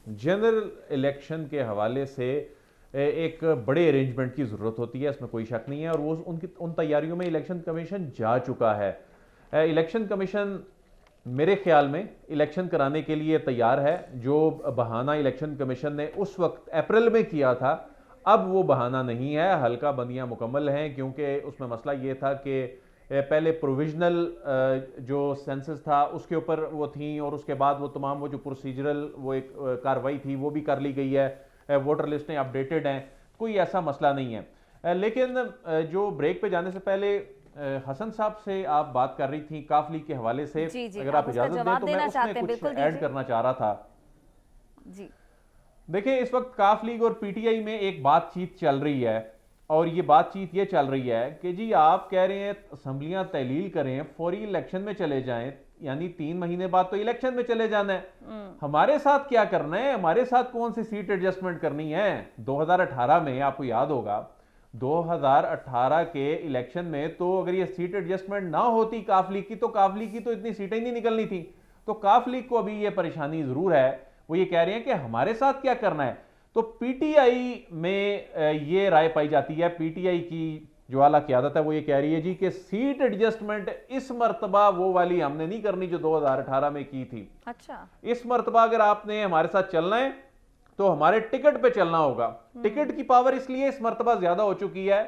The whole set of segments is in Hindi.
जनरल इलेक्शन के हवाले से एक बड़े अरेंजमेंट की ज़रूरत होती है, इसमें कोई शक नहीं है, और वो उन तैयारियों में इलेक्शन कमीशन जा चुका है। इलेक्शन कमीशन मेरे ख्याल में इलेक्शन कराने के लिए तैयार है। जो बहाना इलेक्शन कमीशन ने उस वक्त अप्रैल में किया था, अब वो बहाना नहीं है, हल्का बंदियां मुकम्मल हैं, क्योंकि उसमें मसला ये था कि पहले प्रोविजनल जो सेंसस था उसके ऊपर वो थी, और उसके बाद वो तमाम वो जो प्रोसीजरल वो एक कार्रवाई थी वो भी कर ली गई है, वोटर लिस्टें अपडेटेड हैं, कोई ऐसा मसला नहीं है। लेकिन जो ब्रेक पे जाने से पहले हसन साहब से आप बात कर रही थी काफ लीग के हवाले से, जी जी, अगर आप आप उसका इजाजत दें जवाब तो मैं देना उसमें चाहते हैं, कुछ बिल्कुल ऐड दीजिए। करना चाह रहा था। जी देखिए, इस वक्त काफ लीग और पीटीआई में एक बातचीत चल रही है, और ये बातचीत ये चल रही है कि जी आप कह रहे हैं असम्बलियां तहलील करें, फौरी इलेक्शन में चले जाएं, यानी 3 महीने बाद तो इलेक्शन में चले जाना है। हमारे साथ क्या करना है, हमारे साथ कौन सी सीट एडजस्टमेंट करनी है? 2018 में आपको याद होगा, 2018 के इलेक्शन में तो अगर ये सीट एडजस्टमेंट ना होती काफ लीग की, तो काफ लीग की तो इतनी सीटें ही नहीं निकलनी थी। तो काफ लीग को अभी ये परेशानी जरूर है, वो ये कह रहे हैं कि हमारे साथ क्या करना है। तो पीटीआई में ये राय पाई जाती है, पीटीआई की जो आला क़यादत है वो ये कह रही है जी कि सीट एडजस्टमेंट इस मर्तबा वो वाली हमने नहीं करनी जो 2018 में की थी। अच्छा, इस मर्तबा अगर आपने हमारे साथ चलना है तो हमारे टिकट पे चलना होगा। टिकट की पावर इसलिए इस मर्तबा ज्यादा हो चुकी है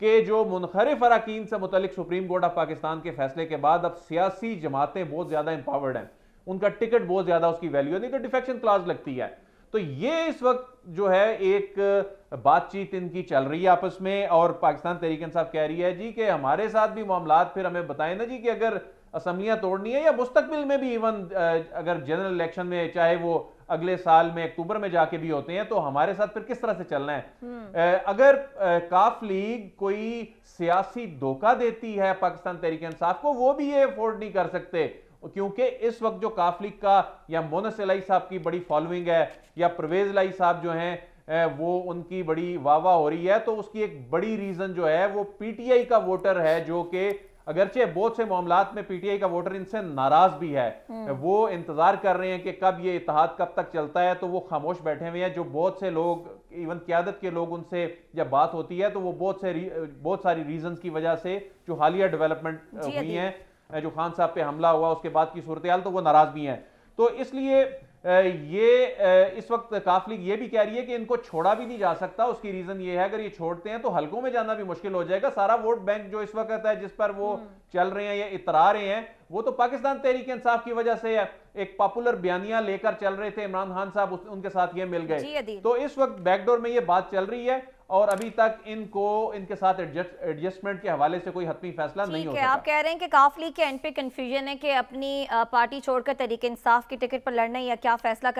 कि जो मुनखरिफ अराकीन से मुतल्लिक सुप्रीम कोर्ट ऑफ पाकिस्तान के फैसले के बाद अब सियासी जमातें बहुत ज्यादा इंपावर्ड हैं, उनका टिकट बहुत ज्यादा उसकी वैल्यू है, नहीं तो डिफेक्शन क्लास लगती है। तो ये इस वक्त जो है एक बातचीत इनकी चल रही है आपस में, और पाकिस्तान तहरीक इंसाफ कह रही है जी कि हमारे साथ भी मामलात फिर हमें बताएं ना जी, कि अगर असम्बलियां तोड़नी है या मुस्तकबिल में भी इवन अगर जनरल इलेक्शन में, चाहे वो अगले साल में अक्टूबर में जाके भी होते हैं, तो हमारे साथ फिर किस तरह से चलना है। अगर काफ लीग कोई सियासी धोखा देती है पाकिस्तान तहरीक इंसाफ को, वो भी ये अफोर्ड नहीं कर सकते, क्योंकि इस वक्त जो काफ लीग का या मोनस इलाई साहब की बड़ी फॉलोइंग है, या परवेज इलाई साहब जो हैं वो उनकी बड़ी वाह वाह हो रही है, तो उसकी एक बड़ी रीजन जो है वो पीटीआई का वोटर है, जो कि अगरचे बहुत से मामलात में पीटीआई का वोटर इनसे नाराज भी है। वो इंतजार कर रहे हैं कि कब ये इत्तेहाद कब तक चलता है, तो वो खामोश बैठे हुए हैं। जो बहुत से लोग, इवन क्यादत के लोग, उनसे जब बात होती है तो वो बहुत सारी रीजंस की वजह से जो हालिया डेवलपमेंट हुई हैं, जो खान साहब पे हमला हुआ उसके बाद की सूरत हाल, तो वो नाराज भी हैं। तो इसलिए ये इस वक्त काफ लीग ये भी कह रही है कि इनको छोड़ा भी नहीं जा सकता। उसकी रीजन ये है, अगर ये छोड़ते हैं तो हलकों में जाना भी मुश्किल हो जाएगा। सारा वोट बैंक जो इस वक्त है, जिस पर वो चल रहे हैं या इतरा रहे हैं, वो तो पाकिस्तान तहरीक इंसाफ की वजह से है। एक पॉपुलर बयानिया लेकर चल रहे थे इमरान खान साहब, उनके साथ ये मिल गए। तो इस वक्त बैकडोर में ये बात चल रही है, और अभी तक इनको इनके साथ एडजस्टमेमेंट के हवाले से कोई हतमी फैसला नहीं हो सका। आप कह रहे हैं कि काफ लीग के एंड पे कंफ्यूजन है कि अपनी पार्टी छोड़कर तहरीक इंसाफ की टिकट पर लड़ना है या क्या फैसला